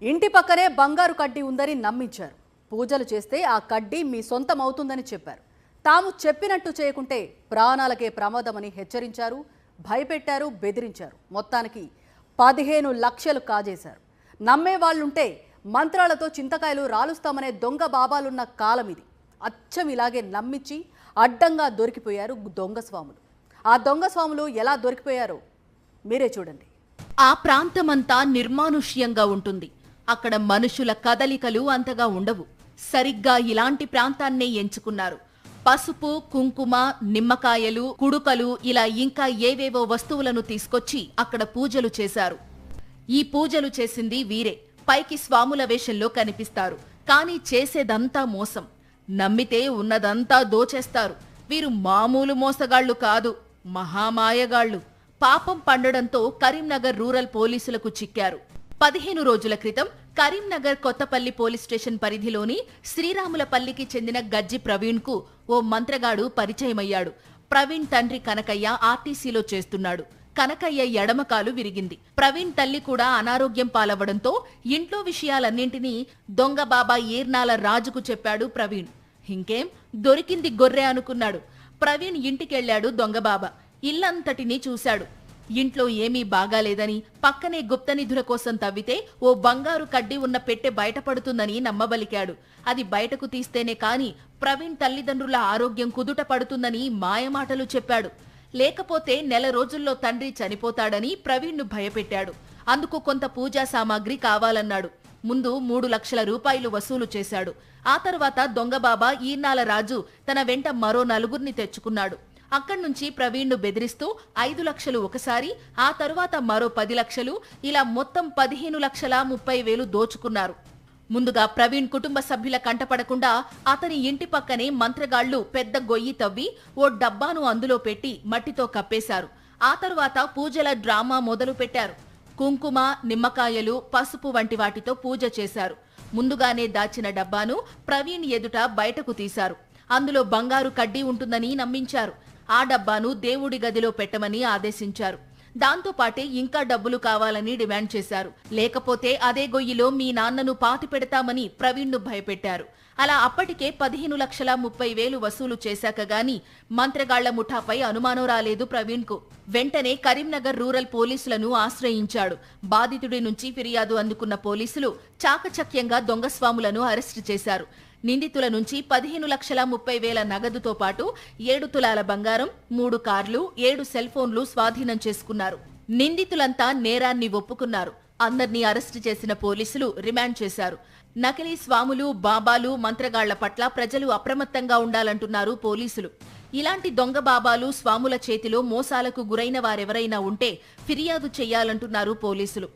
ఇంటి పక్కనే బంగారు కడ్డీ ఉందని నమ్మించారు. పూజలు చేస్తే ఆ కడ్డీ మీ సొంతం అవుతుందని చెప్పారు. తాము చెప్పినట్టు చేయకుంటే ప్రాణాలకే ప్రమాదమని హెచ్చరించారు, భయపెట్టారు, బెదిరించారు. మొత్తానికి 15 లక్షలు కాజేశారు. నమ్మే వాళ్ళుంటే మంత్రాలతో చింతకాయలు రాలుస్తామనే దొంగ బాబాలున్న కాలం ఇది. అచ్చం ఇలాగే నమ్మించి అడ్డంగా దొరికిపోయారు దొంగ స్వాములు. ఆ దొంగ స్వాములు ఎలా దొరికిపోయారో మీరే చూడండి. ఆ ప్రాంతమంతా నిర్మానుష్యంగా ఉంటుంది. అక్కడ మనుషుల కదలికలు అంతగా ఉండవు. సరిగ్గా ఇలాంటి ప్రాంతాన్నే ఎంచుకున్నారు. పసుపు, కుంకుమ, నిమ్మకాయలు, కుడుకలు ఇలా ఇంకా ఏవేవో వస్తువులను తీసుకొచ్చి అక్కడ పూజలు చేశారు. ఈ పూజలు చేసింది వీరే. పైకి స్వాముల వేషంలో కనిపిస్తారు, కానీ చేసేదంతా మోసం. నమ్మితే ఉన్నదంతా దోచేస్తారు. వీరు మామూలు మోసగాళ్లు కాదు, మహామాయగాళ్లు. పాపం పండడంతో కరీంనగర్ రూరల్ పోలీసులకు చిక్కారు. 15 రోజుల క్రితం కరీంనగర్ కొత్తపల్లి పోలీస్ స్టేషన్ పరిధిలోని శ్రీరాములపల్లికి చెందిన గజ్జి ప్రవీణ్ కు ఓ మంత్రగాడు పరిచయమయ్యాడు. ప్రవీణ్ తండ్రి కనకయ్య ఆర్టీసీలో చేస్తున్నాడు. కనకయ్య ఎడమకాలు విరిగింది. ప్రవీణ్ తల్లి కూడా అనారోగ్యం పాలవ్వడంతో ఇంట్లో విషయాలన్నింటినీ దొంగ బాబా ఈర్నాల రాజుకు చెప్పాడు ప్రవీణ్. ఇంకేం, దొరికింది గొర్రె అనుకున్నాడు. ప్రవీణ్ ఇంటికెళ్లాడు దొంగబాబా. ఇల్లంతటినీ చూశాడు. ఇంట్లో ఏమీ బాగాలేదని, పక్కనే గుప్తనిధుల కోసం తవ్వితే ఓ బంగారు కడ్డీ ఉన్న పెట్టె బయటపడుతుందని నమ్మబలికాడు. అది బయటకు తీస్తేనే కాని ప్రవీణ్ తల్లిదండ్రుల ఆరోగ్యం కుదుట పడుతుందని మాయమాటలు చెప్పాడు. లేకపోతే నెల రోజుల్లో తండ్రి చనిపోతాడని ప్రవీణ్ను భయపెట్టాడు. అందుకు కొంత పూజా సామాగ్రి కావాలన్నాడు. ముందు 3 లక్షల రూపాయలు వసూలు చేశాడు. ఆ తర్వాత దొంగబాబా ఈర్నాల రాజు తన వెంట మరో 4గురిని తెచ్చుకున్నాడు. అక్కడ్నుంచి ప్రవీణ్ను బెదిరిస్తూ 5 లక్షలు ఒకసారి, ఆ తరువాత మరో 10 లక్షలు, ఇలా మొత్తం 15,30,000 దోచుకున్నారు. ముందుగా ప్రవీణ్ కుటుంబ సభ్యుల కంటపడకుండా అతని ఇంటి పక్కనే మంత్రగాళ్లు పెద్ద గొయ్యి తవ్వి ఓ డబ్బాను అందులో పెట్టి మట్టితో కప్పేశారు. ఆ తరువాత పూజల డ్రామా మొదలు పెట్టారు. కుంకుమ, నిమ్మకాయలు, పసుపు వంటి వాటితో పూజ చేశారు. ముందుగానే దాచిన డబ్బాను ప్రవీణ్ ఎదుట బయటకు తీశారు. అందులో బంగారు కడ్డీ ఉంటుందని నమ్మించారు. ఆ డబ్బాను దేవుడి గదిలో పెట్టమని ఆదేశించారు. దాంతో పాటే ఇంకా డబ్బులు కావాలని డిమాండ్ చేశారు. లేకపోతే అదే గొయ్యిలో మీ నాన్నను పాతి పెడతామని ప్రవీణ్ను భయపెట్టారు. అలా అప్పటికే 15,30,000 వసూలు చేశాక గాని మంత్రగాళ్ల ముఠాపై అనుమానం రాలేదు ప్రవీణ్కు. వెంటనే కరీంనగర్ రూరల్ పోలీసులను ఆశ్రయించాడు. బాధితుడి నుంచి ఫిర్యాదు అందుకున్న పోలీసులు చాకచక్యంగా దొంగస్వాములను అరెస్టు చేశారు. నిందితుల నుంచి 15,30,000 నగదుతో పాటు 7 తులాల బంగారం, 3 కార్లు, 7 సెల్ ఫోన్లు స్వాధీనం చేసుకున్నారు. నిందితులంతా నేరాన్ని ఒప్పుకున్నారు. అందర్నీ అరెస్టు చేసిన పోలీసులు రిమాండ్ చేశారు. నకిలీ స్వాములు, బాబాలు, మంత్రగాళ్ల పట్ల ప్రజలు అప్రమత్తంగా ఉండాలంటున్నారు పోలీసులు. ఇలాంటి దొంగ బాబాలు, స్వాముల చేతిలో మోసాలకు గురైన వారెవరైనా ఉంటే ఫిర్యాదు చేయాలంటున్నారు పోలీసులు.